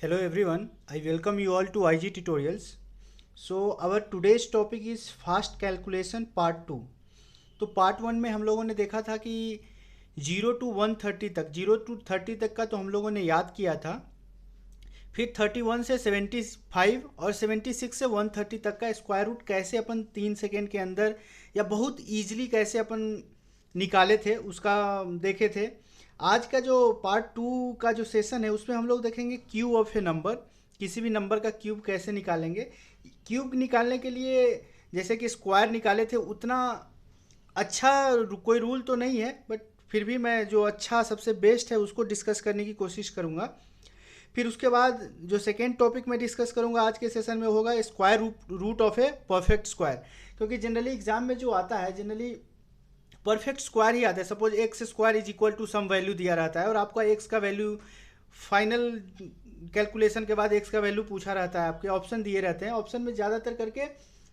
Hello everyone, I welcome you all to IG Tutorials. So our today's topic is fast calculation part 2. तो part 1 में हम लोगों ने देखा था कि 0 to 130 तक 0 to 30 तक का तो हम लोगों ने याद किया था। फिर 31 से 75 और 76 से 130 तक का स्क्वायर रूट कैसे अपन 3 सेकेंड के अंदर या बहुत ईजिली कैसे अपन निकाले थे उसका देखे थे। आज का जो पार्ट 2 का जो सेशन है उसमें हम लोग देखेंगे क्यूब ऑफ ए नंबर, किसी भी नंबर का क्यूब कैसे निकालेंगे। क्यूब निकालने के लिए जैसे कि स्क्वायर निकाले थे उतना अच्छा कोई रूल तो नहीं है, बट फिर भी मैं जो अच्छा सबसे बेस्ट है उसको डिस्कस करने की कोशिश करूँगा। फिर उसके बाद जो सेकेंड टॉपिक मैं डिस्कस करूंगा आज के सेशन में होगा square root of a perfect square, क्योंकि जनरली एग्जाम में जो आता है जनरली परफेक्ट स्क्वायर ही आता है। Suppose X square is equal to some value दिया रहता है और आपका एक्स का वैल्यू फाइनल कैलकुलेशन के बाद एक्स का वैल्यू पूछा रहता है, आपके ऑप्शन दिए रहते हैं। ऑप्शन में ज़्यादातर करके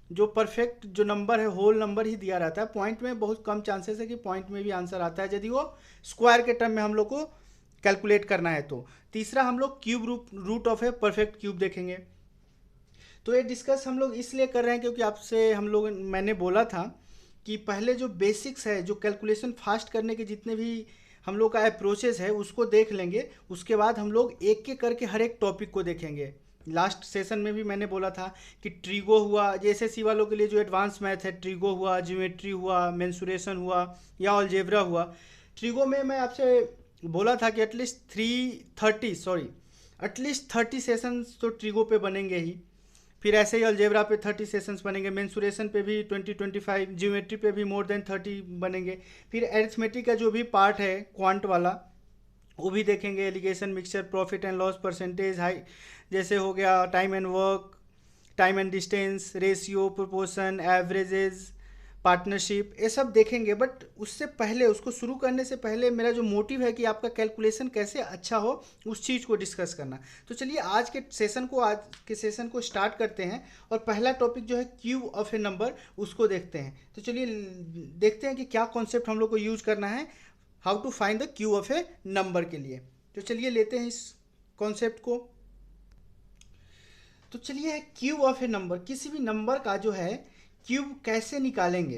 जो परफेक्ट जो नंबर है होल नंबर ही दिया रहता है। पॉइंट में बहुत कम चांसेस है कि पॉइंट में भी आंसर आता है यदि वो स्क्वायर के टर्म में हम लोग को कैलकुलेट करना है। तो तीसरा हम लोग cube root of a perfect cube देखेंगे। तो ये डिस्कस हम लोग इसलिए कर रहे हैं क्योंकि आपसे मैंने बोला था कि पहले जो बेसिक्स है, जो कैलकुलेशन फास्ट करने के जितने भी हम लोग का अप्रोचेस है उसको देख लेंगे। उसके बाद हम लोग एक एक करके हर एक टॉपिक को देखेंगे। लास्ट सेशन में भी मैंने बोला था कि ट्रिगो हुआ, जैसे सी वालों के लिए जो एडवांस मैथ है, ट्रिगो हुआ, ज्योमेट्री हुआ, मेंसुरेशन हुआ या अलजेब्रा हुआ। ट्रिगो में मैं आपसे बोला था कि एटलीस्ट 30 सेशंस तो ट्रिगो पे बनेंगे ही। फिर ऐसे ही अलजेब्रा पे 30 सेशंस बनेंगे, मेंसुरेशन पे भी 20-25, ज्योमेट्री पे भी मोर देन 30 बनेंगे। फिर एरिथमेटिक का जो भी पार्ट है क्वांट वाला वो भी देखेंगे। Alligation, mixture, profit and loss, percentage, हाई जैसे हो गया, time and work, time and distance, ratio, proportion, averages, partnership, ये सब देखेंगे। बट उससे पहले, उसको शुरू करने से पहले मेरा जो मोटिव है कि आपका कैलकुलेशन कैसे अच्छा हो उस चीज़ को डिस्कस करना। तो चलिए आज के सेशन को स्टार्ट करते हैं और पहला टॉपिक जो है क्यूब ऑफ ए नंबर उसको देखते हैं। तो चलिए देखते हैं कि क्या कॉन्सेप्ट हम लोग को यूज करना है how to find the cube of a number के लिए। तो चलिए लेते हैं इस कॉन्सेप्ट को। तो चलिए क्यूब ऑफ ए नंबर, किसी भी नंबर का जो है क्यूब कैसे निकालेंगे।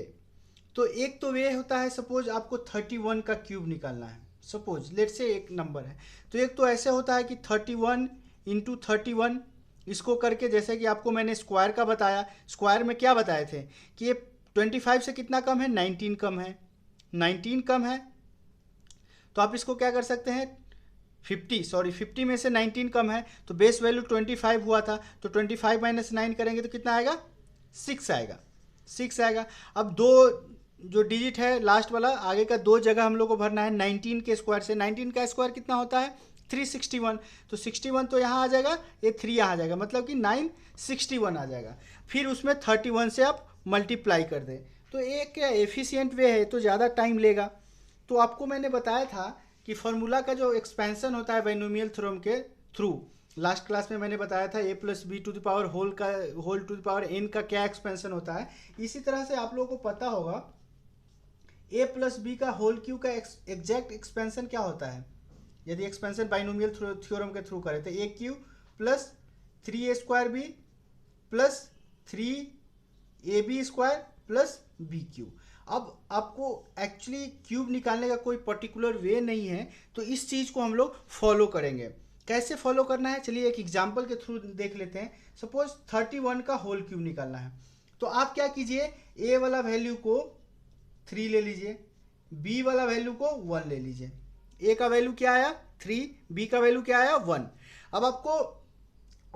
तो एक तो वे होता है, सपोज आपको 31 का क्यूब निकालना है। सपोज लेट से एक नंबर है, तो एक तो ऐसे होता है कि 31 इंटू 31 इसको करके, जैसे कि आपको मैंने स्क्वायर का बताया, स्क्वायर में क्या बताए थे कि ये 25 से कितना कम है, 19 कम है। 19 कम है तो आप इसको क्या कर सकते हैं, 50 में से 19 कम है तो बेस वैल्यू 25 हुआ था, तो 25 माइनस 9 करेंगे तो कितना आएगा, 6 आएगा। 6 आएगा। अब दो जो डिजिट है लास्ट वाला, आगे का दो जगह हम लोग को भरना है 19 के स्क्वायर से। 19 का स्क्वायर कितना होता है, 361। तो 61 तो यहाँ आ जाएगा, ये 3 यहाँ आ जाएगा, मतलब कि 961 आ जाएगा। फिर उसमें 31 से आप मल्टीप्लाई कर दें। तो एक एफिशिएंट वे है, तो ज़्यादा टाइम लेगा। तो आपको मैंने बताया था कि फार्मूला का जो एक्सपेंशन होता है बाइनोमियल थ्योरम के थ्रू, लास्ट क्लास में मैंने बताया था A plus B to the power whole to the power N का क्या एक्सपेंशन होता है। इसी तरह से आप लोगों को पता होगा ए प्लस बी का होल क्यूब का एग्जैक्ट एक्सपेंशन क्या होता है। यदि एक्सपेंशन बाइनोमियल थ्योरम के थ्रू करें तो A cube plus 3a² B plus 3ab square plus B cube. अब आपको एक्चुअली क्यूब निकालने का कोई पर्टिकुलर वे नहीं है, तो इस चीज़ को हम लोग फॉलो करेंगे। कैसे फॉलो करना है, चलिए एक एग्जांपल के थ्रू देख लेते हैं। सपोज 31 का होल क्यूब निकालना है, तो आप क्या कीजिए, ए वाला वैल्यू को 3 ले लीजिए, बी वाला वैल्यू को 1 ले लीजिए। ए का वैल्यू क्या आया 3, बी का वैल्यू क्या आया 1। अब आपको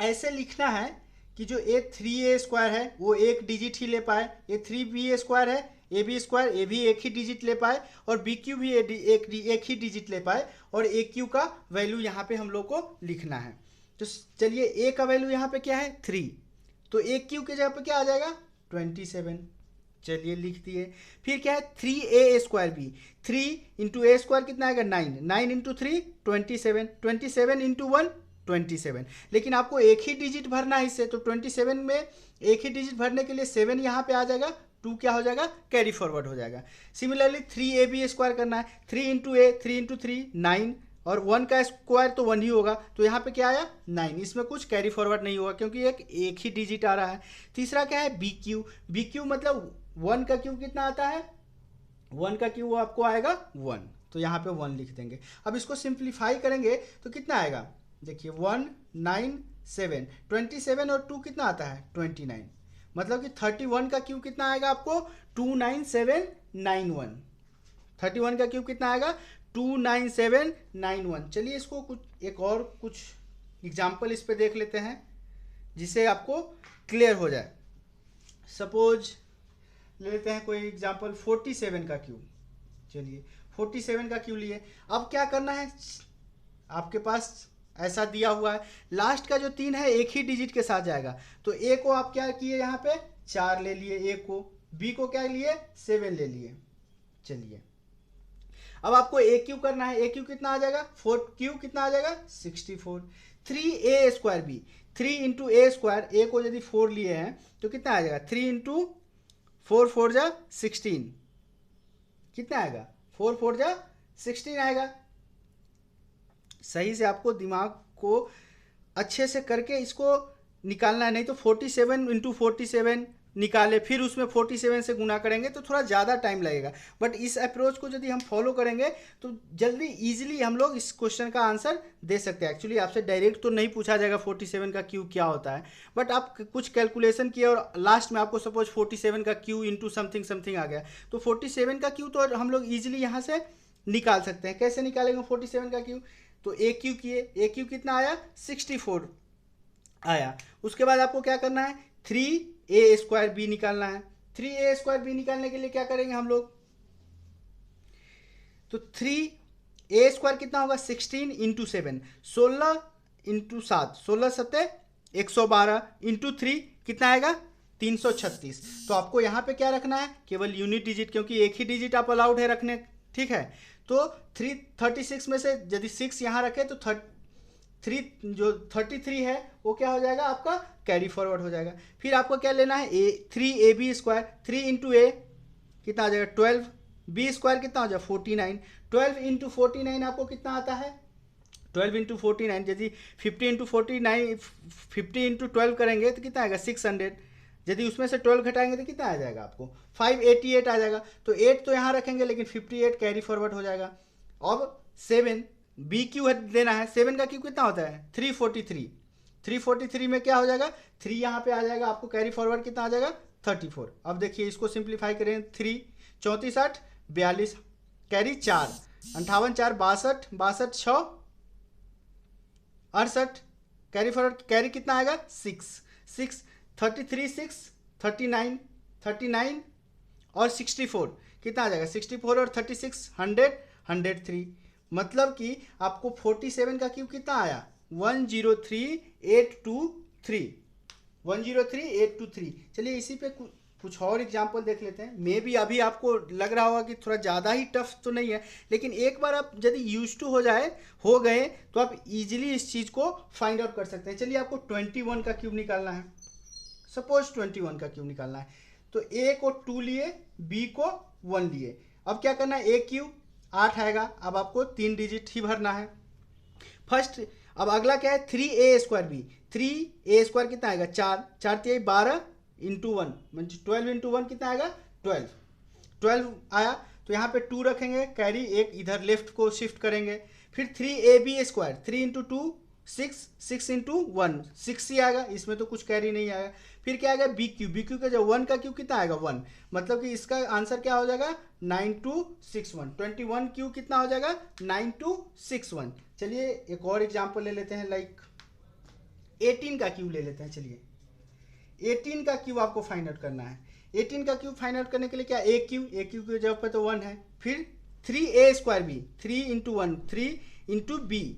ऐसे लिखना है कि जो ए 3a² है वो एक डिजिट ही ले पाए, ये 3b² है ए बी स्क्वायर, ए भी एक ही डिजिट ले पाए, और बी क्यू भी एक ही डिजिट ले पाए, और ए क्यू का वैल्यू यहाँ पे हम लोग को लिखना है। तो चलिए ए का वैल्यू यहाँ पे क्या है 3, तो ए क्यू के जगह पे क्या आ जाएगा 27। चलिए लिख दिए। फिर क्या है 3a² बी, 3 इंटू ए स्क्वायर कितना आएगा 9, 9 इंटू 3 27, 27 इंटू 1 27। लेकिन आपको एक ही डिजिट भरना है इससे, तो 27 में एक ही डिजिट भरने के लिए 7 यहाँ पे आ जाएगा, 2 क्या हो जाएगा कैरी फॉरवर्ड हो जाएगा। सिमिलरली 3ab² करना है, 3 इंटू ए 3 इंटू 3 9, और 1 का स्क्वायर तो 1 ही होगा, तो यहाँ पे क्या आया 9, इसमें कुछ कैरी फॉरवर्ड नहीं होगा क्योंकि एक ही डिजिट आ रहा है। तीसरा क्या है बी क्यू, बी क्यू मतलब 1 का क्यूब कितना आता है, 1 का क्यूब आपको आएगा 1, तो यहाँ पे 1 लिख देंगे। अब इसको सिंप्लीफाई करेंगे तो कितना आएगा, देखिए 1 9 7, 27 और 2 कितना आता है 29, मतलब कि 31 का क्यूब कितना आएगा आपको 29791, 31 का क्यूब कितना आएगा 29791। चलिए इसको कुछ एक और कुछ एग्जाम्पल इस पे देख लेते हैं जिससे आपको क्लियर हो जाए। सपोज ले लेते हैं कोई एग्जाम्पल 47 का क्यूब। चलिए 47 का क्यूब लिए, अब क्या करना है, आपके पास ऐसा दिया हुआ है, लास्ट का जो 3 है एक ही डिजिट के साथ जाएगा, तो ए को आप क्या किए यहाँ पे 4 ले लिए, ए को, बी को क्या लिए 7 ले लिए। चलिए अब आपको ए क्यू करना है, ए क्यू कितना आ जाएगा 4 क्यू कितना आ जाएगा 64, 3a स्क्वायर बी, 3 इंटू ए स्क्वायर, ए को यदि 4 लिए हैं तो कितना आ जाएगा 3 इंटू 4 4 जा 16, कितना आएगा 4 4 जा 16 आएगा। सही से आपको दिमाग को अच्छे से करके इसको निकालना है, नहीं तो 47 इंटू 47 निकाले फिर उसमें 47 से गुना करेंगे तो थोड़ा ज़्यादा टाइम लगेगा। बट इस अप्रोच को यदि हम फॉलो करेंगे तो जल्दी इजीली हम लोग इस क्वेश्चन का आंसर दे सकते हैं। एक्चुअली आपसे डायरेक्ट तो नहीं पूछा जाएगा 47 का क्यू क्या होता है, बट आप कुछ कैलकुलेशन किए और लास्ट में आपको सपोज 47 का क्यू इंटू समथिंग समथिंग आ गया, तो 47 का क्यू तो हम लोग ईजिली यहाँ से निकाल सकते हैं। कैसे निकालेंगे 47 का क्यू, तो ए क्यू किए, ए क्यू कितना आया 64 आया। उसके बाद आपको क्या करना है 3a स्क्वायर बी निकालना है। 3a स्क्वायर बी निकालने के लिए क्या करेंगे हम लोग, तो 3a स्क्वायर कितना होगा 16 इंटू 7, 16 इंटू 7, 16 सत्ते 112 इंटू 3 कितना आएगा 336। तो आपको यहाँ पे क्या रखना है केवल यूनिट डिजिट, क्योंकि एक ही डिजिट आप अलाउड है रखने, ठीक है। तो 336 में से यदि 6 यहाँ रखे तो 33 है वो क्या हो जाएगा आपका कैरी फॉरवर्ड हो जाएगा। फिर आपको क्या लेना है 3ab स्क्वायर, 3 इंटू ए कितना आ जाएगा 12, बी स्क्वायर कितना हो जाएगा 49, 12 इंटू 49 आपको कितना आता है 12 इंटू 49, यदि 50 इंटू 49 50 इंटू 12 करेंगे तो कितना आएगा 600, यदि उसमें से 12 घटाएंगे तो कितना आ जाएगा आपको 588 आ जाएगा। तो 8 तो यहाँ रखेंगे लेकिन 58 कैरी फॉरवर्ड हो जाएगा। अब 7 बी क्यू देना है, 7 का क्यू कितना होता है 343, 343 में क्या हो जाएगा 3 यहाँ पे आ जाएगा, आपको कैरी फॉरवर्ड कितना आ जाएगा 34। अब देखिए इसको सिंप्लीफाई करें 3 34 8 42 कैरी 4 58 4 62 62 6 68 कैरी फॉरवर्ड, कैरी कितना आएगा 6 33 6 39 39 और 64 कितना आ जाएगा 64 और 36 100 103, मतलब कि आपको 47 का क्यूब कितना आया 103823, 103823। चलिए इसी पे कुछ और एग्जाम्पल देख लेते हैं। मे भी अभी आपको लग रहा होगा कि थोड़ा ज़्यादा ही टफ तो नहीं है, लेकिन एक बार आप यदि यूज टू हो गए तो आप इजीली इस चीज़ को फाइंड आउट कर सकते हैं। चलिए आपको 21 का क्यूब निकालना है, सपोज 21 का क्यूब निकालना है, तो ए को 2 लिए, बी को 1 लिए। अब क्या करना है ए क्यूब 8 आएगा, अब आपको 3 डिजिट ही भरना है फर्स्ट। अब अगला क्या है 3a square B, 3a square कितना आएगा 4 4 3 12 इंटू 1 मतलब 12 इंटू 1 कितना आएगा 12 आया। तो यहाँ पे 2 रखेंगे, कैरी एक इधर लेफ्ट को शिफ्ट करेंगे। फिर 3ab स्क्वायर 3 इंटू 2 6 6 इंटू 1 6 ही आएगा, इसमें तो कुछ कैरी नहीं आएगा। फिर क्या आएगा बी क्यू का जो 1 का क्यू कितना आएगा 1, मतलब कि इसका आंसर क्या हो जाएगा 9261, 21 क्यू कितना हो जाएगा 9261। चलिए एक और एग्जांपल ले लेते हैं, लाइक 18 का क्यूब ले लेते हैं। चलिए 18 का क्यूब आपको फाइंड आउट करना है। 18 का क्यूब फाइंड आउट करने के लिए क्या ए क्यू की जगह पर तो 1 है, फिर 3a square B 3 into 1 3 into B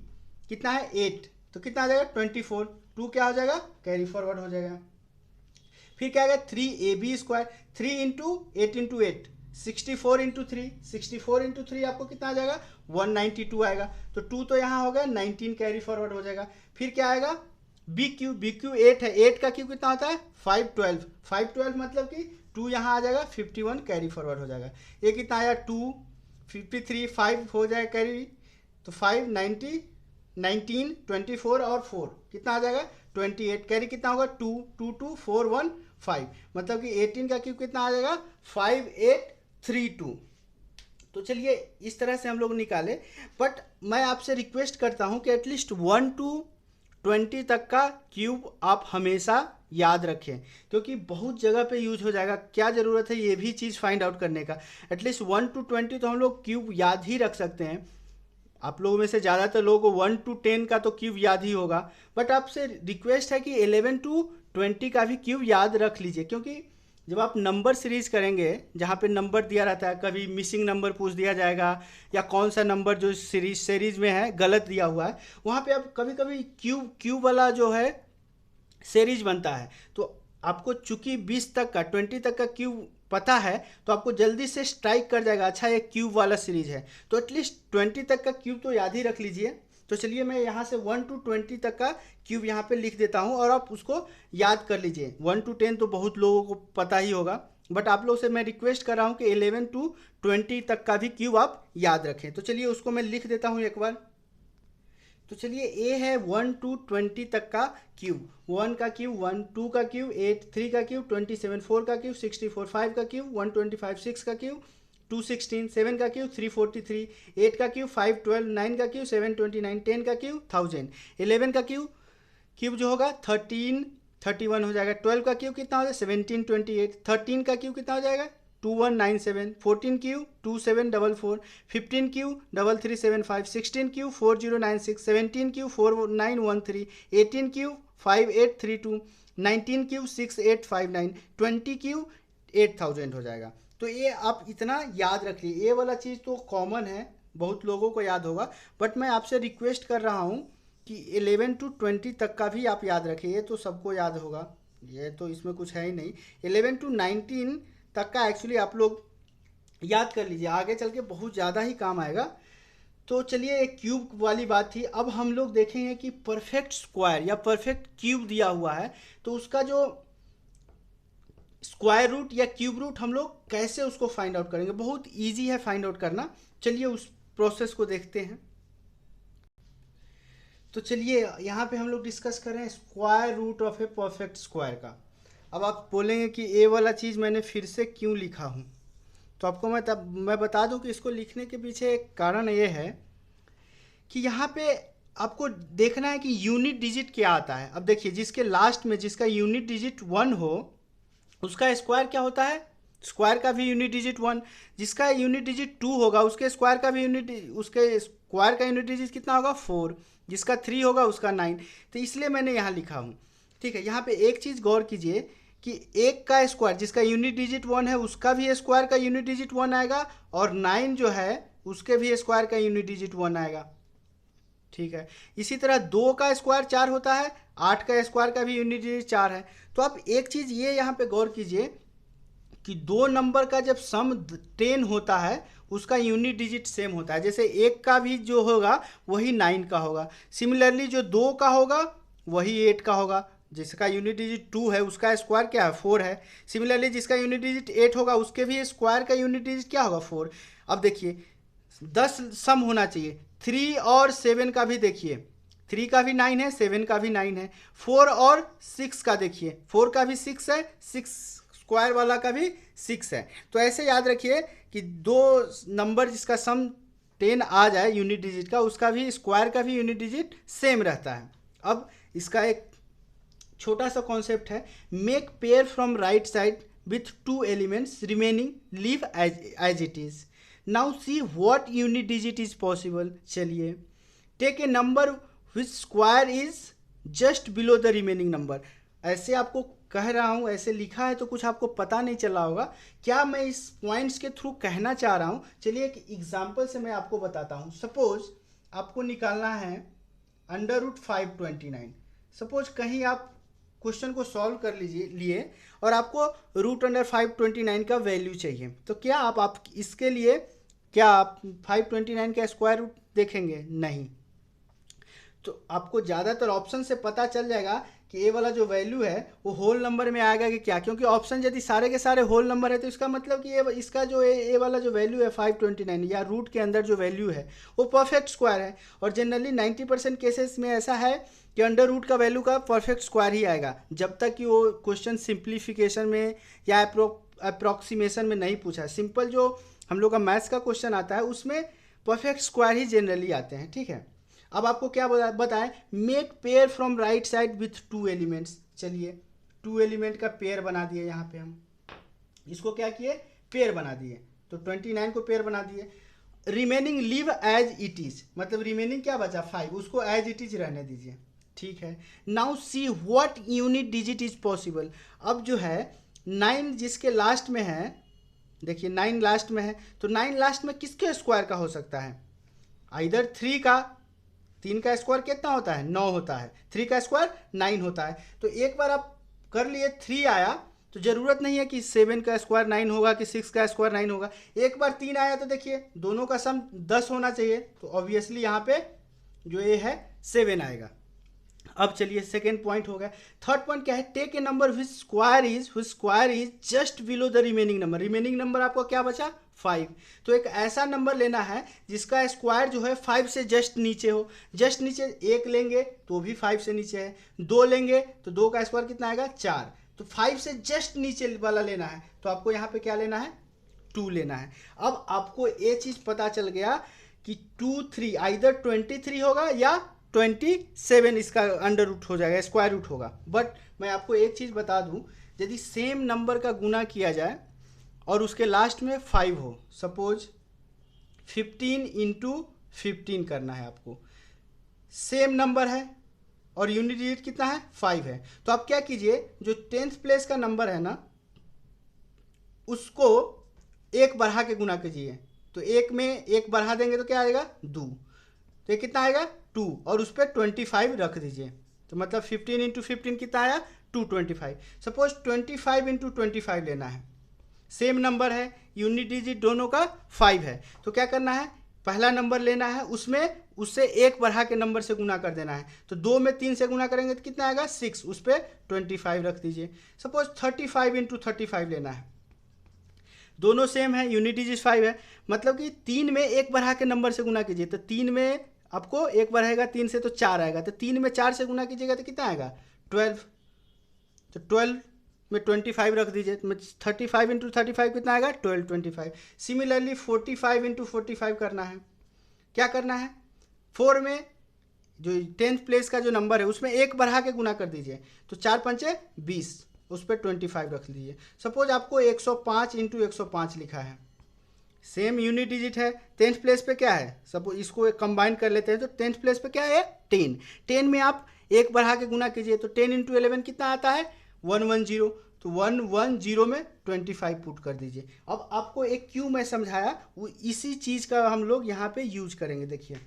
कितना है 8, तो कितना आ जाएगा 24, 2 क्या हो जाएगा कैरी फॉरवर्ड हो जाएगा। फिर क्या आएगा 3ab square 3 into 8 into 8 64 into 3 64 into 3 आपको कितना आ जाएगा 192 आएगा, तो 2 तो यहाँ हो गया 19 कैरी फॉरवर्ड हो जाएगा। फिर क्या आएगा बी क्यू 8 है, 8 का क्यू कितना होता है 512 मतलब कि 2 यहाँ आ जाएगा 51 कैरी फॉरवर्ड हो जाएगा। ये कितना आया 2 53 5 हो जाएगा कैरी तो 5 90 19 24 और 4 कितना आ जाएगा 28, कैरी कितना होगा 2 2 2 4 1 5, मतलब कि 18 का क्यूब कितना आ जाएगा 5832। तो चलिए इस तरह से हम लोग निकाले, बट मैं आपसे रिक्वेस्ट करता हूं कि एटलीस्ट 1 to 20 तक का क्यूब आप हमेशा याद रखें, क्योंकि बहुत जगह पे यूज हो जाएगा। क्या ज़रूरत है ये भी चीज़ फाइंड आउट करने का। एटलीस्ट 1 to 20 तो हम लोग क्यूब याद ही रख सकते हैं। आप लोगों में से ज़्यादातर लोगों को 1 to 10 का तो क्यूब याद ही होगा, बट आपसे रिक्वेस्ट है कि 11 to 20 का भी क्यूब याद रख लीजिए, क्योंकि जब आप नंबर सीरीज करेंगे जहाँ पे नंबर दिया रहता है, कभी मिसिंग नंबर पूछ दिया जाएगा या कौन सा नंबर जो सीरीज में है गलत दिया हुआ है, वहाँ पे आप कभी कभी क्यूब वाला जो है सीरीज बनता है। तो आपको चूंकि 20 तक का 20 तक का क्यूब पता है, तो आपको जल्दी से स्ट्राइक कर जाएगा, अच्छा ये क्यूब वाला सीरीज है। तो एटलीस्ट 20 तक का क्यूब तो याद ही रख लीजिए। तो चलिए मैं यहाँ से 1 to 20 तक का क्यूब यहाँ पे लिख देता हूँ और आप उसको याद कर लीजिए। 1 to 10 तो बहुत लोगों को पता ही होगा, बट आप लोग से मैं रिक्वेस्ट कर रहा हूँ कि 11 to 20 तक का भी क्यूब आप याद रखें। तो चलिए उसको मैं लिख देता हूँ एक बार। तो चलिए ए है 1 to 20 तक का क्यूब। 1 का क्यूब 1, 2 का क्यूब 8, 3 का क्यूब 27, 4 का क्यूब 64, 5 का क्यूब 125, 6 का क्यूब 216, 7 का क्यूब 343, 8 का क्यूब 512, 9 का क्यूब 729, 10 का क्यूब 1000, 11 का क्यूब जो होगा 13 31 हो जाएगा। 12 का क्यूब कितना हो जाएगा 1728, 13 का क्यूब कितना हो जाएगा 2197, 14 cube 2744, 15 cube 3375, 16 cube 4096, 17 cube 4913, 18 cube 5832, 19 cube 6859, 20 cube 8000 हो जाएगा। तो ये आप इतना याद रखिए। ये वाला चीज़ तो कॉमन है, बहुत लोगों को याद होगा, बट मैं आपसे रिक्वेस्ट कर रहा हूँ कि 11 to 20 तक का भी आप याद रखिए। ये तो सबको याद होगा, ये तो इसमें कुछ है ही नहीं। 11 to 19 तक का एक्चुअली आप लोग याद कर लीजिए, आगे चल के बहुत ज़्यादा ही काम आएगा। तो चलिए एक क्यूब वाली बात थी। अब हम लोग देखेंगे कि परफेक्ट स्क्वायर या परफेक्ट क्यूब दिया हुआ है, तो उसका जो स्क्वायर रूट या क्यूब रूट हम लोग कैसे उसको फाइंड आउट करेंगे। बहुत इजी है फाइंड आउट करना, चलिए उस प्रोसेस को देखते हैं। तो चलिए यहाँ पे हम लोग डिस्कस कर रहे हैं square root of a perfect square का। अब आप बोलेंगे कि ए वाला चीज़ मैंने फिर से क्यों लिखा हूँ, तो आपको मैं बता दूं कि इसको लिखने के पीछे एक कारण ये है कि यहाँ पे आपको देखना है कि यूनिट डिजिट क्या आता है। अब देखिए जिसके लास्ट में जिसका यूनिट डिजिट 1 हो उसका स्क्वायर क्या होता है, स्क्वायर का भी यूनिट डिजिट 1। जिसका यूनिट डिजिट 2 होगा उसके स्क्वायर का भी उसके स्क्वायर का यूनिट डिजिट कितना होगा 4। जिसका 3 होगा उसका 9। तो इसलिए मैंने यहाँ लिखा हूँ, ठीक है। यहाँ पे एक चीज़ गौर कीजिए कि एक का स्क्वायर जिसका यूनिट डिजिट 1 है उसका भी स्क्वायर का यूनिट डिजिट 1 आएगा, और 9 जो है उसके भी स्क्वायर का यूनिट डिजिट 1 आएगा, ठीक है। इसी तरह 2 का स्क्वायर 4 होता है, 8 का स्क्वायर का भी यूनिट डिजिट 4 है। तो आप एक चीज़ ये यहाँ पे गौर कीजिए कि दो नंबर का जब सम 10 होता है उसका यूनिट डिजिट सेम होता है। जैसे एक का भी जो होगा वही 9 का होगा, सिमिलरली जो 2 का होगा वही 8 का होगा। जिसका यूनिट डिजिट 2 है उसका स्क्वायर क्या है 4 है। सिमिलरली जिसका यूनिट डिजिट 8 होगा उसके भी स्क्वायर का यूनिट डिजिट क्या होगा 4। अब देखिए 10 सम होना चाहिए। 3 और 7 का भी देखिए, 3 का भी 9 है, 7 का भी 9 है। 4 और 6 का देखिए, 4 का भी 6 है, 6 स्क्वायर वाला का भी 6 है। तो ऐसे याद रखिए कि दो नंबर जिसका सम 10 आ जाए यूनिट डिजिट का, उसका भी स्क्वायर का भी यूनिट डिजिट सेम रहता है। अब इसका एक छोटा सा कॉन्सेप्ट है, make pair from right side with 2 elements remaining leave as it is. Now see what unit digit is possible. चलिए take a number which square is just below the remaining number. ऐसे आपको कह रहा हूँ, ऐसे लिखा है तो कुछ आपको पता नहीं चला होगा क्या मैं इस पॉइंट्स के थ्रू कहना चाह रहा हूँ। चलिए एक एग्जाम्पल से मैं आपको बताता हूँ। सपोज आपको निकालना है √529। सपोज कहीं आप क्वेश्चन को सॉल्व कर लिए और आपको √529 का वैल्यू चाहिए, तो क्या आप इसके लिए क्या आप 529 का स्क्वायर रूट देखेंगे? नहीं। तो आपको ज़्यादातर ऑप्शन से पता चल जाएगा कि कि ए वाला जो वैल्यू है वो होल नंबर में आएगा कि क्या, क्योंकि ऑप्शन यदि सारे के सारे होल नंबर है तो इसका मतलब कि ये इसका जो ए वाला जो वैल्यू है 529 या रूट के अंदर जो वैल्यू है वो परफेक्ट स्क्वायर है। और जनरली 90% केसेस में ऐसा है कि अंडर रूट का वैल्यू का परफेक्ट स्क्वायर ही आएगा, जब तक कि वो क्वेश्चन सिंप्लीफिकेशन में या अप्रोक्सीमेशन में नहीं पूछा है। सिंपल जो हम लोग का मैथ्स का क्वेश्चन आता है उसमें परफेक्ट स्क्वायर ही जनरली आते हैं। ठीक है, अब आपको क्या बताएं, make pair from right side with 2 elements. चलिए 2 एलिमेंट का पेयर बना दिए, यहाँ पे हम इसको क्या किए, पेयर बना दिए। तो 29 को पेयर बना दिए। Remaining leave as it is, मतलब रिमेनिंग क्या बचा 5, उसको एज इट इज रहने दीजिए। ठीक है, now see what unit digit is possible. अब जो है 9 जिसके लास्ट में है, देखिए 9 लास्ट में है, तो 9 लास्ट में किसके स्क्वायर का हो सकता है, आइदर 3 का, 3 का स्क्वायर कितना होता है 9 होता है, 3 का स्क्वायर 9 होता है। तो एक बार आप कर लिए 3 आया तो ज़रूरत नहीं है कि 7 का स्क्वायर 9 होगा कि 6 का स्क्वायर 9 होगा। एक बार 3 आया तो देखिए दोनों का सम 10 होना चाहिए, तो ऑब्वियसली यहाँ पे जो ये है 7 आएगा। अब चलिए सेकेंड पॉइंट हो गया। थर्ड पॉइंट क्या है, take a number which square is just below the remaining number. रिमेनिंग नंबर आपको क्या बचा 5, तो एक ऐसा नंबर लेना है जिसका स्क्वायर जो है 5 से जस्ट नीचे हो। जस्ट नीचे 1 लेंगे तो भी 5 से नीचे है, 2 लेंगे तो 2 का स्क्वायर कितना आएगा 4, तो 5 से जस्ट नीचे वाला लेना है। तो आपको यहाँ पे क्या लेना है 2 लेना है। अब आपको ये चीज़ पता चल गया कि 2 3 आइदर 23 होगा या 27 इसका अंडर रूट हो जाएगा, स्क्वायर रूट होगा। बट मैं आपको एक चीज़ बता दूं, यदि सेम नंबर का गुना किया जाए और उसके लास्ट में 5 हो, सपोज 15 इंटू 15 करना है आपको, सेम नंबर है और यूनिट डिजिट कितना है 5 है, तो आप क्या कीजिए, जो 10th प्लेस का नंबर है ना उसको 1 बढ़ा के गुना कीजिए। तो 1 में 1 बढ़ा देंगे तो क्या आएगा 2, तो ये कितना आएगा 2, और उस पर 25 रख दीजिए। तो मतलब 15 इंटू 15 कितना आया 225। सपोज 25 इंटू 25 लेना है, सेम नंबर है, यूनिट डिजिट दोनों का 5 है, तो क्या करना है, पहला नंबर लेना है, उसमें उससे 1 बढ़ा के नंबर से गुना कर देना है। तो 2 में 3 से गुना करेंगे तो कितना आएगा 6, उस पर 25 रख दीजिए। सपोज 35 इंटू 35 लेना है, दोनों सेम है, यूनिट डिजिट 5 है, मतलब कि 3 में 1 बढ़ा के नंबर से गुना कीजिए। तो 3 में आपको 1 बढ़ाएगा 3 से तो 4 आएगा, तो 3 में 4 से गुना कीजिएगा तो कितना आएगा 12, तो 12 में 25 रख दीजिए। तो 35 इंटू 35 कितना आएगा 12 25। सिमिलरली 45 इंटू 45 करना है, क्या करना है 4 में जो 10th प्लेस का जो नंबर है उसमें 1 बढ़ा के गुना कर दीजिए, तो 4 पंचे 20, उस पर 25 रख लीजिए। सपोज आपको 105 इंटू 105 लिखा है, सेम यूनिट डिजिट है, 10th प्लेस पे क्या है, सपोज इसको कंबाइन कर लेते हैं, तो 10th प्लेस पे क्या है 10, 10 में आप 1 बढ़ा के गुना कीजिए, तो 10 इंटू 11 कितना आता है 110, तो 110 में 25 पुट कर दीजिए। अब आपको एक क्यों मैं समझाया, वो इसी चीज़ का हम लोग यहाँ पे यूज करेंगे। देखिए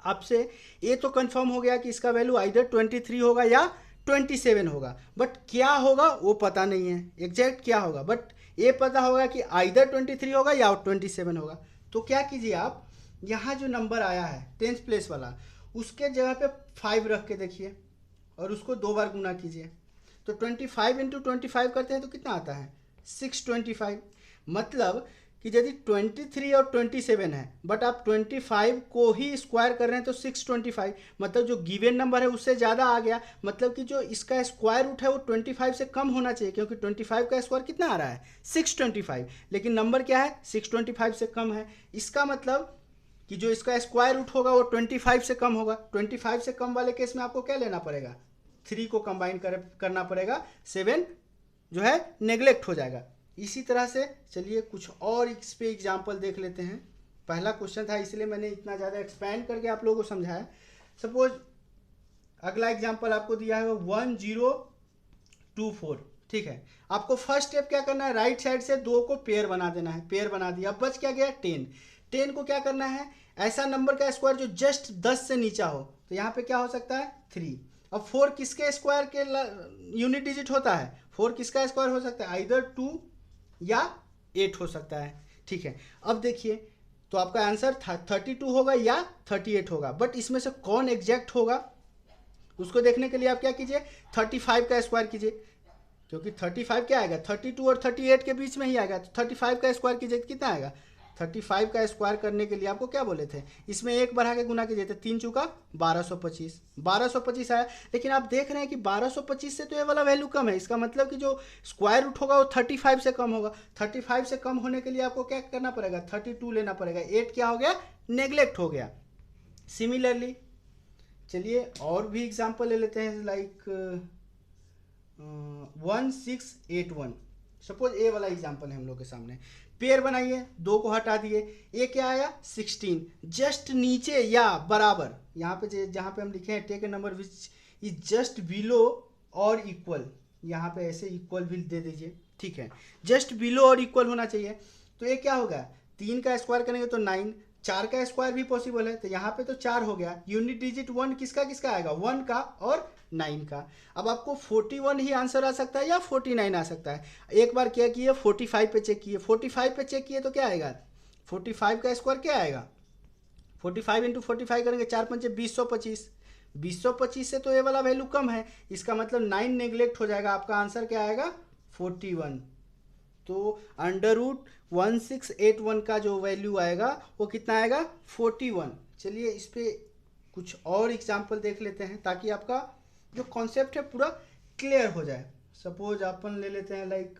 आपसे ये तो कंफर्म हो गया कि इसका वैल्यू आइदर 23 होगा या 27 होगा, बट क्या होगा वो पता नहीं है एग्जैक्ट क्या होगा, बट ये पता होगा कि आइदर 23 होगा या 27 होगा। तो क्या कीजिए आप, यहाँ जो नंबर आया है 10th प्लेस वाला, उसके जगह पे 5 रख के देखिए और उसको 2 बार गुना कीजिए। तो 25 इंटू 25 करते हैं तो कितना आता है 625। मतलब कि यदि 23 और 27 है बट आप 25 को ही स्क्वायर कर रहे हैं तो 625, मतलब जो गिवन नंबर है उससे ज़्यादा आ गया, मतलब कि जो इसका स्क्वायर रूट है वो 25 से कम होना चाहिए, क्योंकि 25 का स्क्वायर कितना आ रहा है 625, लेकिन नंबर क्या है 625 से कम है। इसका मतलब कि जो इसका स्क्वायर रूट होगा वो 25 से कम होगा। 25 से कम वाले केस में आपको क्या लेना पड़ेगा, 3 को कंबाइन करना पड़ेगा, 7 जो है नेग्लेक्ट हो जाएगा। इसी तरह से चलिए कुछ और इस पे एग्जाम्पल देख लेते हैं। पहला क्वेश्चन था इसलिए मैंने इतना ज़्यादा एक्सपैंड करके आप लोगों को समझाया। सपोज अगला एग्जाम्पल आपको दिया है 1024, ठीक है। आपको फर्स्ट स्टेप क्या करना है, राइट साइड से 2 को पेयर बना देना है, पेयर बना दिया। अब बच क्या गया 10 को क्या करना है, ऐसा नंबर का स्क्वायर जो जस्ट 10 से नीचा हो, तो यहाँ पे क्या हो सकता है 3। अब 4 किसके स्क्वायर के यूनिट डिजिट होता है, 4 किसका स्क्वायर हो सकता है, आइदर 2 या 8 हो सकता है, ठीक है। अब देखिए तो आपका आंसर 32 होगा या 38 होगा, बट इसमें से कौन एग्जैक्ट होगा उसको देखने के लिए आप क्या कीजिए, 35 का स्क्वायर कीजिए, क्योंकि 35 क्या आएगा, 32 और 38 के बीच में ही आएगा, तो 35 का स्क्वायर कीजिए कितना आएगा, 35 का स्क्वायर करने के लिए आपको क्या बोले थे, इसमें एक बढ़ा के गुना कीजिए, तो 3 चौका 1225, 1225 आया। लेकिन आप देख रहे हैं कि 1225 से तो ये वाला वैल्यू कम है, इसका मतलब कि जो स्क्वायर रूट होगा वो 35 से कम होगा। 35 से कम होने के लिए आपको क्या करना पड़ेगा, 32 लेना पड़ेगा, 8 क्या हो गया, नेग्लेक्ट हो गया। सिमिलरली चलिए और भी एग्जाम्पल ले लेते हैं, लाइक 1681, सपोज ए वाला एग्जाम्पल है हम लोग के सामने। पेयर बनाइए, 2 को हटा दिए, ए क्या आया 16, जस्ट नीचे या बराबर, यहाँ पे जहाँ पे हम लिखे हैं take a number which is just below और इक्वल, यहाँ पे ऐसे इक्वल भी दे दीजिए, ठीक है, जस्ट बिलो और इक्वल होना चाहिए। तो ये क्या होगा, 3 का स्क्वायर करेंगे तो 9, 4 का स्क्वायर भी पॉसिबल है, तो यहाँ पे तो 4 हो गया। यूनिट डिजिट 1 किसका किसका आएगा, 1 का और 9 का। अब आपको 41 ही आंसर आ सकता है या 49 आ सकता है। एक बार क्या किए, 45 पे चेक किए, 45 पे चेक किए तो क्या आएगा, 45 का स्क्वायर क्या आएगा, 45 इंटू 45 करेंगे, 4 पंचे 2025, 2025 से तो ये वाला वैल्यू कम है, इसका मतलब 9 नेग्लेक्ट हो जाएगा, आपका आंसर क्या आएगा 41। तो अंडर रूट 1681 का जो वैल्यू आएगा वो कितना आएगा 41। चलिए इस पर कुछ और एग्जाम्पल देख लेते हैं ताकि आपका जो कॉन्सेप्ट है पूरा क्लियर हो जाए। सपोज अपन ले लेते हैं लाइक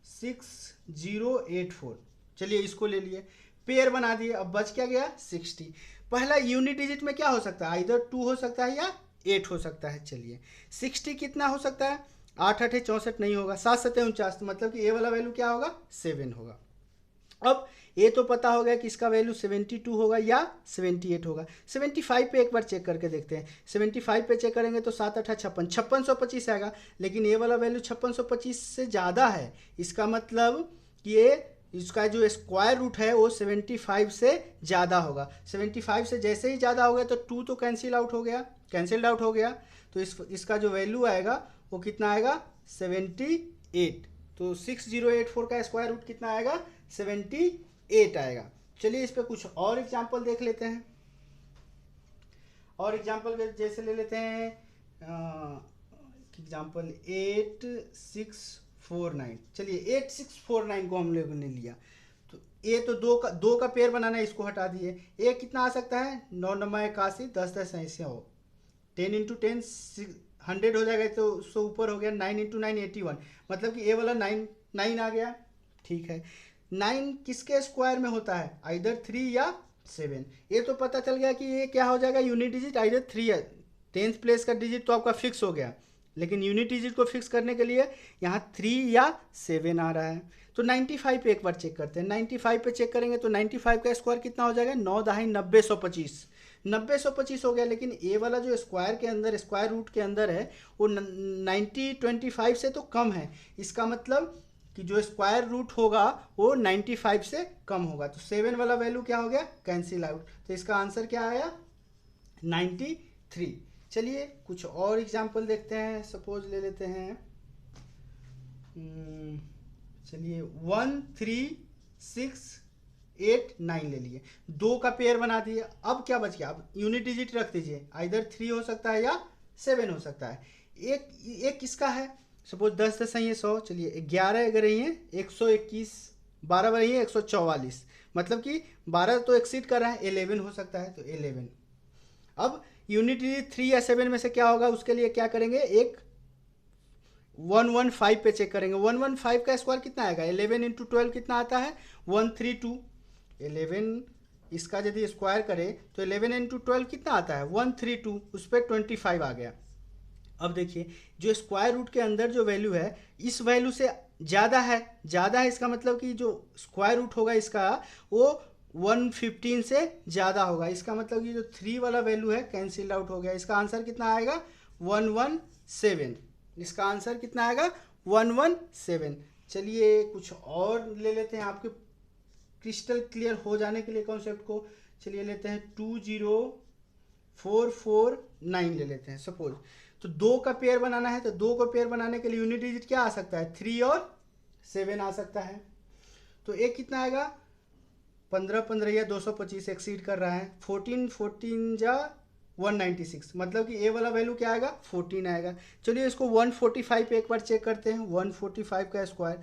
6084, चलिए इसको ले लिए, पेयर बना दिए, अब बच क्या गया 60। पहला यूनिट डिजिट में क्या हो सकता है, आइदर 2 हो सकता है या 8 हो सकता है। चलिए 60 कितना हो सकता है, 8 8 64 नहीं होगा, 7 7 49, मतलब कि ए वाला वैल्यू क्या होगा 7 होगा। अब ये तो पता हो गया कि इसका वैल्यू 72 होगा या 78 होगा। 75 पे एक बार चेक करके देखते हैं, 75 पे चेक करेंगे तो 7 8 56, 5625 आएगा, लेकिन ये वाला वैल्यू 5625 से ज़्यादा है, इसका मतलब कि ये इसका जो स्क्वायर रूट है वो 75 से ज़्यादा होगा। 75 से जैसे ही ज़्यादा हो गया तो 2 तो कैंसिल आउट हो गया, कैंसिल्ड आउट हो गया, तो इसका जो वैल्यू आएगा वो कितना आएगा 78। तो 6084 का स्क्वायर रूट कितना आएगा 78 आएगा। चलिए इस पे कुछ और एग्जांपल देख लेते हैं, और एग्जांपल जैसे ले लेते हैं एग्जांपल 8649। चलिए 8649 को हम लोगों ने लिया, तो ये तो दो का पेयर बनाना है, इसको हटा दिए, ये कितना आ सकता है 9 9 81, 10 10 ऐसे हो, 10 इंटू 10 100 हो जाएगा, तो उससे ऊपर हो गया, 9 इंटू 9 81, मतलब कि ए वाला 9 आ गया, ठीक है। 9 किसके स्क्वायर में होता है, आइदर 3 या 7। ये तो पता चल गया कि ये क्या हो जाएगा यूनिट डिजिट आइदर 3 है, 10th प्लेस का डिजिट तो आपका फिक्स हो गया, लेकिन यूनिट डिजिट को फिक्स करने के लिए यहाँ 3 या 7 आ रहा है। तो 95 पे एक बार चेक करते हैं, 95 पे चेक करेंगे तो 95 का स्क्वायर कितना हो जाएगा 9 दहाई 90 125 हो गया, लेकिन ए वाला जो स्क्वायर के अंदर स्क्वायर रूट के अंदर है वो 90 से तो कम है, इसका मतलब कि जो स्क्वायर रूट होगा वो 95 से कम होगा, तो 7 वाला वैल्यू क्या हो गया कैंसिल आउट, तो इसका आंसर क्या आया 93। चलिए कुछ और एग्जाम्पल देखते हैं, सपोज ले लेते हैं चलिए 13689 ले लिए, 2 का पेयर बना दिए, अब क्या बच गया, अब यूनिट डिजिट रख दीजिए, आइदर 3 हो सकता है या 7 हो सकता है। एक किसका है, सपोज 10 10 है 100, चलिए 11 अगर रही है 121, 12 रही है 144, मतलब कि 12 तो एक्सीड कर रहा है, 11 हो सकता है, तो 11। अब यूनिट डिजिट 3 या 7 में से क्या होगा, उसके लिए क्या करेंगे, एक 115 पे चेक करेंगे, 115 का स्क्वायर कितना आएगा, 11 इंटू 12 कितना आता है 132, 11 इसका यदि स्क्वायर करें तो 11 इंटू 12 कितना आता है 132, उस पर 25 आ गया। अब देखिए जो स्क्वायर रूट के अंदर जो वैल्यू है इस वैल्यू से ज़्यादा है, इसका मतलब कि जो स्क्वायर रूट होगा इसका वो 115 से ज़्यादा होगा, इसका मतलब कि जो 3 वाला वैल्यू है कैंसिल आउट हो गया, इसका आंसर कितना आएगा 117, इसका आंसर कितना आएगा 117। चलिए कुछ और ले लेते हैं आपके क्रिस्टल क्लियर हो जाने के लिए कॉन्सेप्ट को, चलिए लेते हैं 20449 ले लेते हैं सपोज, तो 2 का पेयर बनाना है, तो 2 का पेयर बनाने के लिए यूनिट डिजिट क्या आ सकता है 3 और 7 आ सकता है, तो एक कितना आएगा 15 15 या 225 एक्सीड कर रहा है, 14 14 जा 196, मतलब कि ए वाला वैल्यू क्या आएगा 14 आएगा। चलिए इसको 145 पे एक बार चेक करते हैं। 145 का स्क्वायर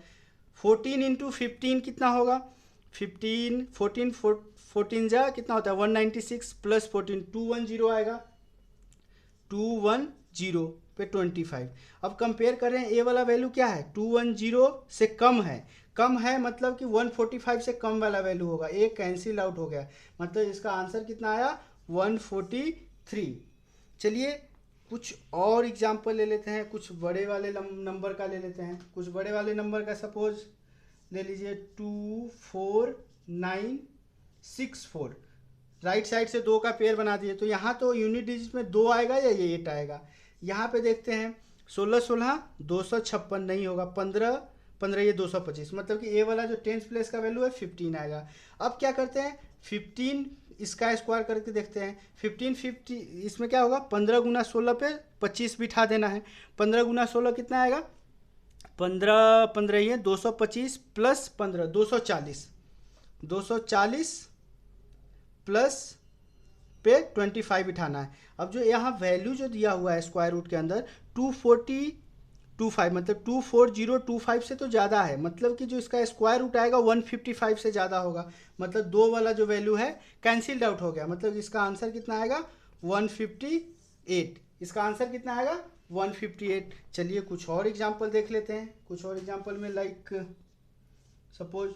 14 इंटू 15 कितना होगा, 14 जा कितना होता है 196 प्लस 14 210 आएगा, 210 पे 25। अब कंपेयर करें ए वाला वैल्यू क्या है 210 से कम है मतलब कि 145 से कम वाला वैल्यू होगा, ए कैंसिल आउट हो गया, मतलब इसका आंसर कितना आया 143। चलिए कुछ और एग्जाम्पल ले लेते हैं, कुछ बड़े वाले नंबर का ले लेते हैं। कुछ बड़े वाले नंबर का सपोज ले लीजिए 24964, राइट साइड से 2 का पेयर बना दिए, तो यहाँ तो यूनिट डिजिट में 2 आएगा या ये 8 आएगा। यहाँ पे देखते हैं 16 16 256 नहीं होगा, 15 15 ये 225, मतलब कि ए वाला जो 10th प्लेस का वैल्यू है 15 आएगा। अब क्या करते हैं 15 इसका स्क्वायर करके देखते हैं। 15 इसमें क्या होगा 15 गुना 16 पे 25 बिठा देना है। 15 गुना 16 कितना आएगा 15 15 ये 225 प्लस 15 240 प्लस पे 25 बिठाना है। अब जो यहाँ वैल्यू जो दिया हुआ है स्क्वायर रूट के अंदर 24025, मतलब 24025 से तो ज़्यादा है, मतलब कि जो इसका स्क्वायर रूट आएगा 155 से ज़्यादा होगा, मतलब 2 वाला जो वैल्यू है कैंसिल्ड आउट हो गया, मतलब इसका आंसर कितना आएगा 158। इसका आंसर कितना आएगा 158। चलिए कुछ और एग्जाम्पल देख लेते हैं। कुछ और एग्जाम्पल में लाइक सपोज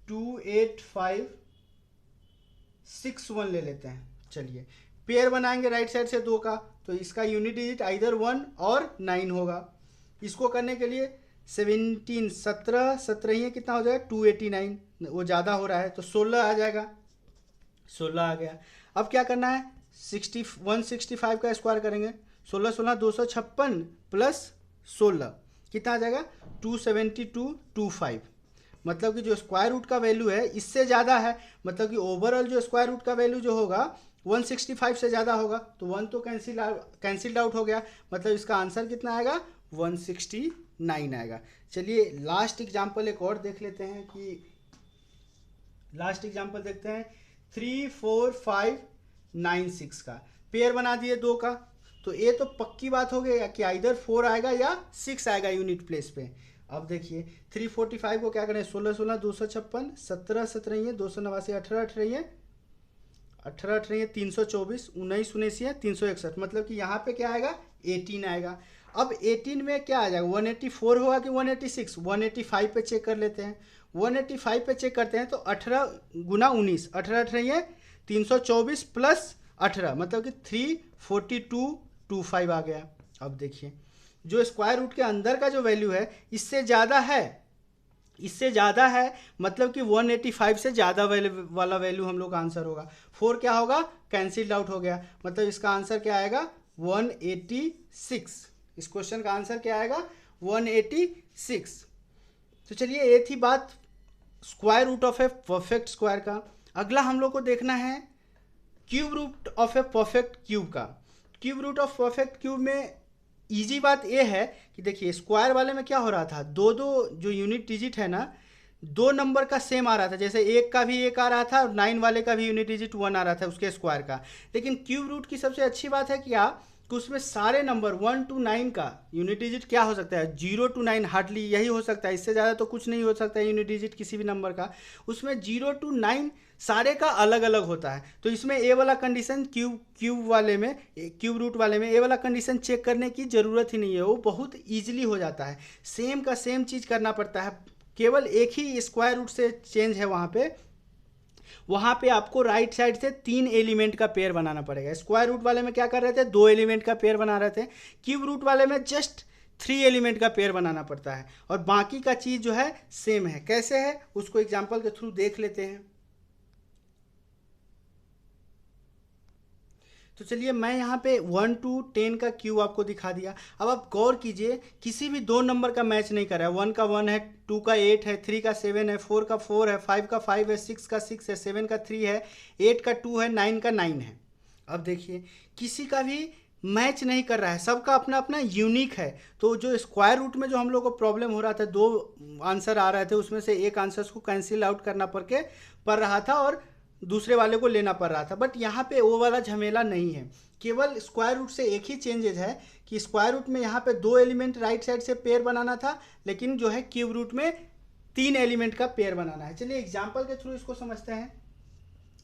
28561 ले लेते हैं। चलिए पेयर बनाएंगे राइट साइड से 2 का, तो इसका यूनिट डिजिट आइदर 1 और 9 होगा। इसको करने के लिए 17 17 ये कितना हो जाएगा 289, वो ज़्यादा हो रहा है तो 16 आ जाएगा, 16 आ गया। अब क्या करना है 165 का स्क्वायर करेंगे, 16 16 256 प्लस 16 कितना आ जाएगा 27225, मतलब कि जो स्क्वायर रूट का वैल्यू है इससे ज़्यादा है, मतलब कि ओवरऑल जो स्क्वायर रूट का वैल्यू जो होगा 165 से ज़्यादा होगा, तो 1 तो कैंसिल्ड आउट हो गया, मतलब इसका आंसर कितना आएगा 169 आएगा। चलिए लास्ट एग्जाम्पल एक और देख लेते हैं कि लास्ट एग्जाम्पल देखते हैं 34596 का पेयर बना दिए 2 का, तो ये तो पक्की बात हो गई कि आइदर 4 आएगा या 6 आएगा यूनिट प्लेस पे। अब देखिए 345 को क्या करें 16 16 256 17 17 ये 289 18 18 ये 324 19 19 ये 361, मतलब कि यहाँ पे क्या आएगा 18 आएगा। अब 18 में क्या आ जाएगा 184 होगा कि 186, 185 पे चेक कर लेते हैं। 185 पे चेक करते हैं तो 18 गुना 19 18 18 ये 324 प्लस 18, मतलब कि 34225 आ गया। अब देखिए जो स्क्वायर रूट के अंदर का जो वैल्यू है इससे ज़्यादा है, मतलब कि 185 से ज़्यादा वाला वैल्यू हम लोग का आंसर होगा। 4 क्या होगा कैंसिल्ड आउट हो गया, मतलब इसका आंसर क्या आएगा 186। इस क्वेश्चन का आंसर क्या आएगा 186। तो चलिए ये थी बात square root of a perfect square का। अगला हम लोग को देखना है cube root of a perfect cube का। Cube root of perfect cube में इजी बात ये है कि देखिए स्क्वायर वाले में क्या हो रहा था, दो जो यूनिट डिजिट है ना 2 नंबर का सेम आ रहा था, जैसे 1 का भी 1 आ रहा था और 9 वाले का भी यूनिट डिजिट 1 आ रहा था उसके स्क्वायर का। लेकिन क्यूब रूट की सबसे अच्छी बात है क्या कि उसमें सारे नंबर 1 to 9 का यूनिट डिजिट क्या हो सकता है 0 to 9 हार्डली यही हो सकता है, इससे ज़्यादा तो कुछ नहीं हो सकता है यूनिट डिजिट किसी भी नंबर का। उसमें 0 to 9 सारे का अलग अलग होता है, तो इसमें ए वाला कंडीशन क्यूब रूट वाले में ए वाला कंडीशन चेक करने की ज़रूरत ही नहीं है, वो बहुत ईजिली हो जाता है। सेम का सेम चीज़ करना पड़ता है, केवल एक ही स्क्वायर रूट से चेंज है वहाँ पे आपको राइट साइड से 3 एलिमेंट का पेयर बनाना पड़ेगा। स्क्वायर रूट वाले में क्या कर रहे थे 2 एलिमेंट का पेयर बना रहे थे, क्यूब रूट वाले में जस्ट 3 एलिमेंट का पेयर बनाना पड़ता है और बाकी का चीज़ जो है सेम है। कैसे है उसको एग्जाम्पल के थ्रू देख लेते हैं। तो चलिए मैं यहाँ पे 1 to 10 का क्यूब आपको दिखा दिया। अब आप गौर कीजिए किसी भी 2 नंबर का मैच नहीं कर रहा है। 1 का 1 है, 2 का 8 है, 3 का 7 है, 4 का 4 है, 5 का 5 है, 6 का 6 है, 7 का 3 है, 8 का 2 है, 9 का 9 है। अब देखिए किसी का भी मैच नहीं कर रहा है, सबका अपना अपना यूनिक है। तो जो स्क्वायर रूट में जो हम लोग को प्रॉब्लम हो रहा था 2 आंसर आ रहे थे उसमें से एक आंसर को कैंसिल आउट करना पड़ रहा था और दूसरे वाले को लेना पड़ रहा था, बट यहाँ पे वो वाला झमेला नहीं है। केवल स्क्वायर रूट से एक ही चेंजेज है कि स्क्वायर रूट में यहाँ पे 2 एलिमेंट राइट साइड से पेयर बनाना था, लेकिन जो है क्यूब रूट में 3 एलिमेंट का पेयर बनाना है। चलिए एग्जाम्पल के थ्रू इसको समझते हैं।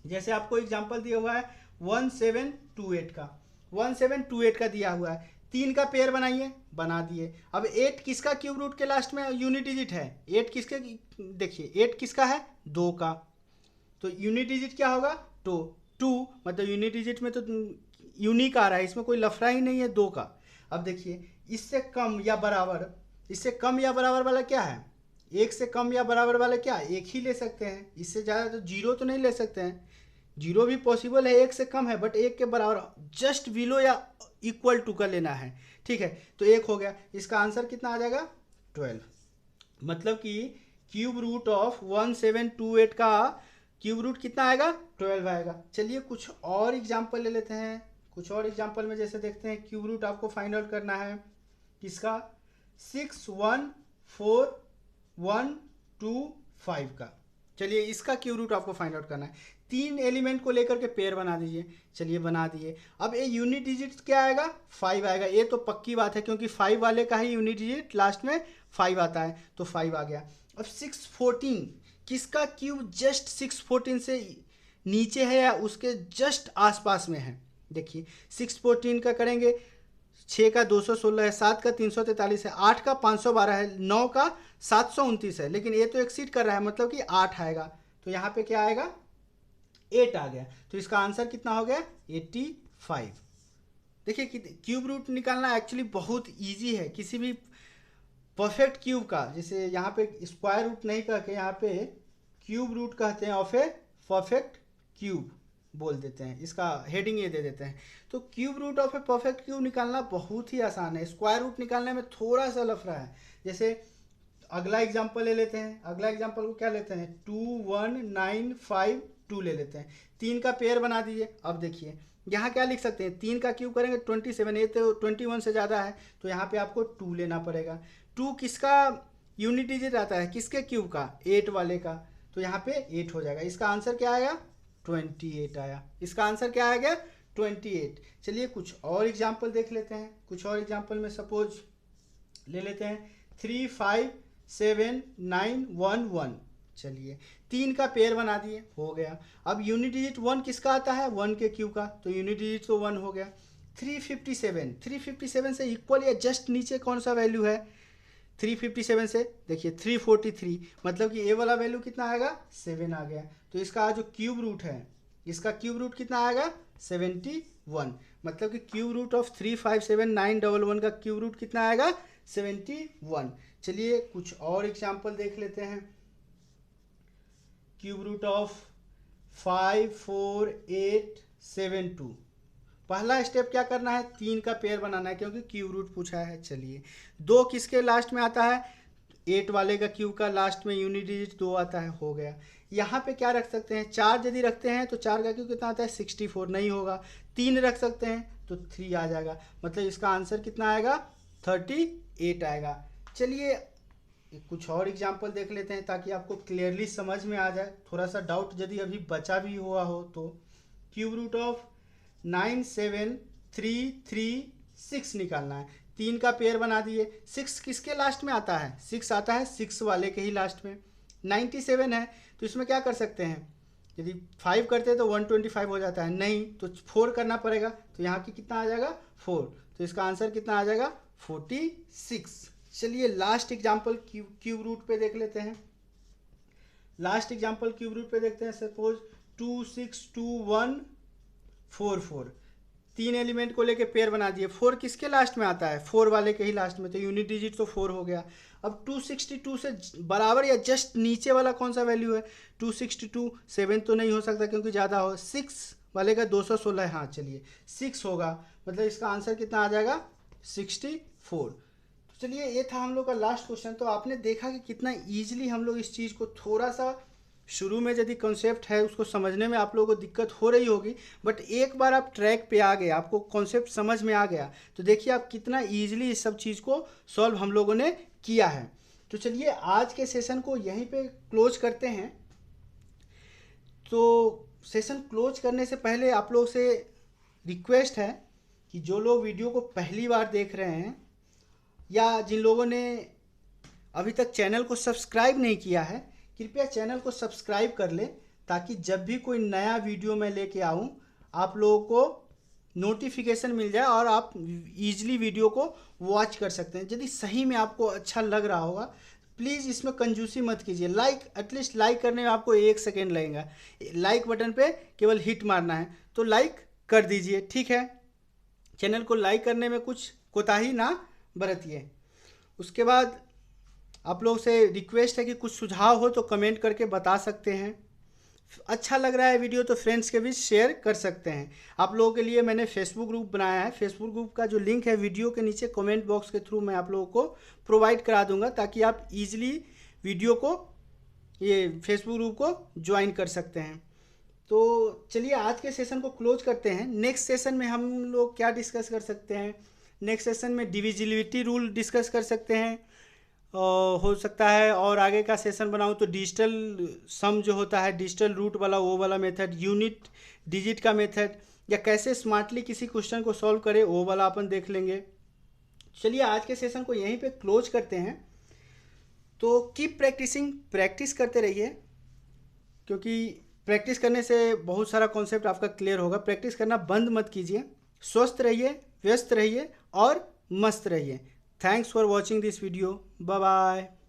जैसे आपको एग्जाम्पल दिया हुआ है 1728 का, 1728 का दिया हुआ है, 3 का पेयर बनाइए, बना दिए। अब 8 किसका क्यूब रूट के लास्ट में यूनिट डिजिट है? 8 किसके, देखिए 8 किसका है? 2 का, तो यूनिट डिजिट क्या होगा? 2 मतलब यूनिट डिजिट में तो यूनिक आ रहा है, इसमें कोई लफड़ा ही नहीं है 2 का। अब देखिए इससे कम या बराबर, इससे कम या बराबर वाला क्या है? 1 से कम या बराबर वाला क्या है? 1 ही ले सकते हैं, इससे ज़्यादा तो 0 तो नहीं ले सकते हैं। 0 भी पॉसिबल है, 1 से कम है, bट 1 के बराबर जस्ट बिलो या इक्वल टू का लेना है, ठीक है। तो 1 हो गया, इसका आंसर कितना आ जाएगा? 12। मतलब कि क्यूब रूट ऑफ 1728 का क्यूब रूट कितना आएगा? 12 आएगा। चलिए कुछ और एग्जाम्पल ले लेते हैं। कुछ और एग्जाम्पल में जैसे देखते हैं, क्यूब रूट आपको फाइंड आउट करना है किसका? 61415 का। चलिए इसका क्यूब रूट आपको फाइंड आउट करना है। 3 एलिमेंट को लेकर के पेयर बना दीजिए। चलिए बना दिए। अब ये यूनिट डिजिट क्या आएगा? 5 आएगा। ये तो पक्की बात है, क्योंकि 5 वाले का ही यूनिट डिजिट लास्ट में 5 आता है, तो 5 आ गया। अब 614 किसका क्यूब जस्ट 614 से नीचे है या उसके जस्ट आसपास में है? देखिए 614 का करेंगे, 6 का 216 है, 7 का 343 है, 8 का 512 है, 9 का 729 है, लेकिन ये तो एक्सीड कर रहा है, मतलब कि 8 आएगा। तो यहाँ पे क्या आएगा? 8 आ गया। तो इसका आंसर कितना हो गया? 85। देखिए कि क्यूब रूट निकालना एक्चुअली बहुत इजी है किसी भी परफेक्ट क्यूब का। जैसे यहाँ पे स्क्वायर रूट नहीं कह के यहाँ पे क्यूब रूट कहते हैं ऑफ ए परफेक्ट क्यूब बोल देते हैं, इसका हेडिंग ये दे देते हैं। तो cube root of a perfect cube निकालना बहुत ही आसान है। स्क्वायर रूट निकालने में थोड़ा सा लफड़ा है। जैसे अगला एग्जांपल ले लेते हैं। अगला एग्जांपल को क्या लेते हैं? 21952 ले लेते हैं। 3 का पेयर बना दीजिए। अब देखिए यहाँ क्या लिख सकते हैं? 3 का क्यूब करेंगे 27, ये तो 21 से ज़्यादा है, तो यहाँ पे आपको 2 लेना पड़ेगा। 2 किसका यूनिट डिजिट आता है? किसके क्यूब का? 8 वाले का, तो यहाँ पे 8 हो जाएगा। इसका आंसर क्या आया? 28 आया। इसका आंसर क्या आ गया? 28। चलिए कुछ और एग्जाम्पल देख लेते हैं। कुछ और एग्जाम्पल में सपोज ले लेते हैं 357911। चलिए 3 का पेयर बना दिए, हो गया। अब यूनिट डिजिट 1 किसका आता है? 1 के क्यूब का, तो यूनिट डिजिट तो 1 हो गया। 357 से इक्वल या जस्ट नीचे कौन सा वैल्यू है? 357 से देखिए 343, मतलब कि ए वाला वैल्यू कितना आएगा? 7 आ गया। तो इसका जो क्यूब रूट है, इसका क्यूब रूट कितना आएगा? 71। मतलब कि क्यूब रूट ऑफ 3579111 का क्यूब रूट कितना आएगा? 71। चलिए कुछ और एग्जाम्पल देख लेते हैं। Cube root of 54872। पहला स्टेप क्या करना है? 3 का पेयर बनाना है, क्योंकि क्यूब रूट पूछा है। चलिए 2 किसके लास्ट में आता है? 8 वाले का क्यूब का लास्ट में यूनिट डिजिट 2 आता है, हो गया। यहाँ पे क्या रख सकते हैं? 4 यदि रखते हैं तो 4 का क्यूब कितना आता है? 64, नहीं होगा। 3 रख सकते हैं तो 3 आ जाएगा, मतलब इसका आंसर कितना आएगा? 38 आएगा। चलिए कुछ और एग्जाम्पल देख लेते हैं ताकि आपको क्लियरली समझ में आ जाए। थोड़ा सा डाउट यदि अभी बचा भी हुआ हो तो क्यूब रूट ऑफ 97336 निकालना है। 3 का पेयर बना दिए। 6 किसके लास्ट में आता है? 6 आता है 6 वाले के ही लास्ट में। 97 है, तो इसमें क्या कर सकते हैं? यदि 5 करते हैं तो 125 हो जाता है, नहीं तो 4 करना पड़ेगा, तो यहाँ की कितना आ जाएगा? 4। तो इसका आंसर कितना आ जाएगा? 46। चलिए लास्ट एग्जाम्पल क्यूब रूट पे देख लेते हैं। लास्ट एग्जाम्पल क्यूब रूट पे देखते हैं। सपोज 262144। 3 एलिमेंट को लेके पेयर बना दिए। 4 किसके लास्ट में आता है? 4 वाले के ही लास्ट में, तो यूनिट डिजिट तो 4 हो गया। अब 262 से बराबर या जस्ट नीचे वाला कौन सा वैल्यू है? 262 7 तो नहीं हो सकता क्योंकि ज़्यादा हो। 6 वाले का 216 है, हाँ चलिए 6 होगा, मतलब इसका आंसर कितना आ जाएगा? 64। तो चलिए ये था हम लोग का लास्ट क्वेश्चन। तो आपने देखा कि कितना ईजिली हम लोग इस चीज़ को, थोड़ा सा शुरू में यदि कॉन्सेप्ट है उसको समझने में आप लोगों को दिक्कत हो रही होगी, बट एक बार आप ट्रैक पे आ गए, आपको कॉन्सेप्ट समझ में आ गया, तो देखिए आप कितना ईजिली इस सब चीज़ को सॉल्व हम लोगों ने किया है। तो चलिए आज के सेशन को यहीं पे क्लोज करते हैं। तो सेशन क्लोज करने से पहले आप लोग से रिक्वेस्ट है कि जो लोग वीडियो को पहली बार देख रहे हैं या जिन लोगों ने अभी तक चैनल को सब्सक्राइब नहीं किया है, कृपया चैनल को सब्सक्राइब कर लें, ताकि जब भी कोई नया वीडियो मैं लेके आऊँ आप लोगों को नोटिफिकेशन मिल जाए और आप इजीली वीडियो को वॉच कर सकते हैं। यदि सही में आपको अच्छा लग रहा होगा, प्लीज़ इसमें कंजूसी मत कीजिए। एटलीस्ट लाइक करने में आपको 1 सेकेंड लगेगा। लाइक बटन पे केवल हिट मारना है, तो लाइक कर दीजिए, ठीक है। चैनल को लाइक करने में कुछ कोताही ना बरतिए। उसके बाद आप लोग से रिक्वेस्ट है कि कुछ सुझाव हो तो कमेंट करके बता सकते हैं। अच्छा लग रहा है वीडियो तो फ्रेंड्स के बीच शेयर कर सकते हैं। आप लोगों के लिए मैंने फेसबुक ग्रुप बनाया है। फेसबुक ग्रुप का जो लिंक है वीडियो के नीचे कमेंट बॉक्स के थ्रू मैं आप लोगों को प्रोवाइड करा दूंगा, ताकि आप इजीली वीडियो को, ये फेसबुक ग्रुप को ज्वाइन कर सकते हैं। तो चलिए आज के सेशन को क्लोज करते हैं। नेक्स्ट सेशन में हम लोग क्या डिस्कस कर सकते हैं? नेक्स्ट सेशन में डिविजिबिलिटी रूल डिस्कस कर सकते हैं, हो सकता है। और आगे का सेशन बनाऊं तो डिजिटल सम जो होता है, डिजिटल रूट वाला, वो वाला मेथड, यूनिट डिजिट का मेथड, या कैसे स्मार्टली किसी क्वेश्चन को सॉल्व करें, वो वाला अपन देख लेंगे। चलिए आज के सेशन को यहीं पे क्लोज करते हैं। तो कीप प्रैक्टिसिंग, प्रैक्टिस करते रहिए, क्योंकि प्रैक्टिस करने से बहुत सारा कॉन्सेप्ट आपका क्लियर होगा। प्रैक्टिस करना बंद मत कीजिए। स्वस्थ रहिए, व्यस्त रहिए और मस्त रहिए। Thanks for watching this video. Bye bye.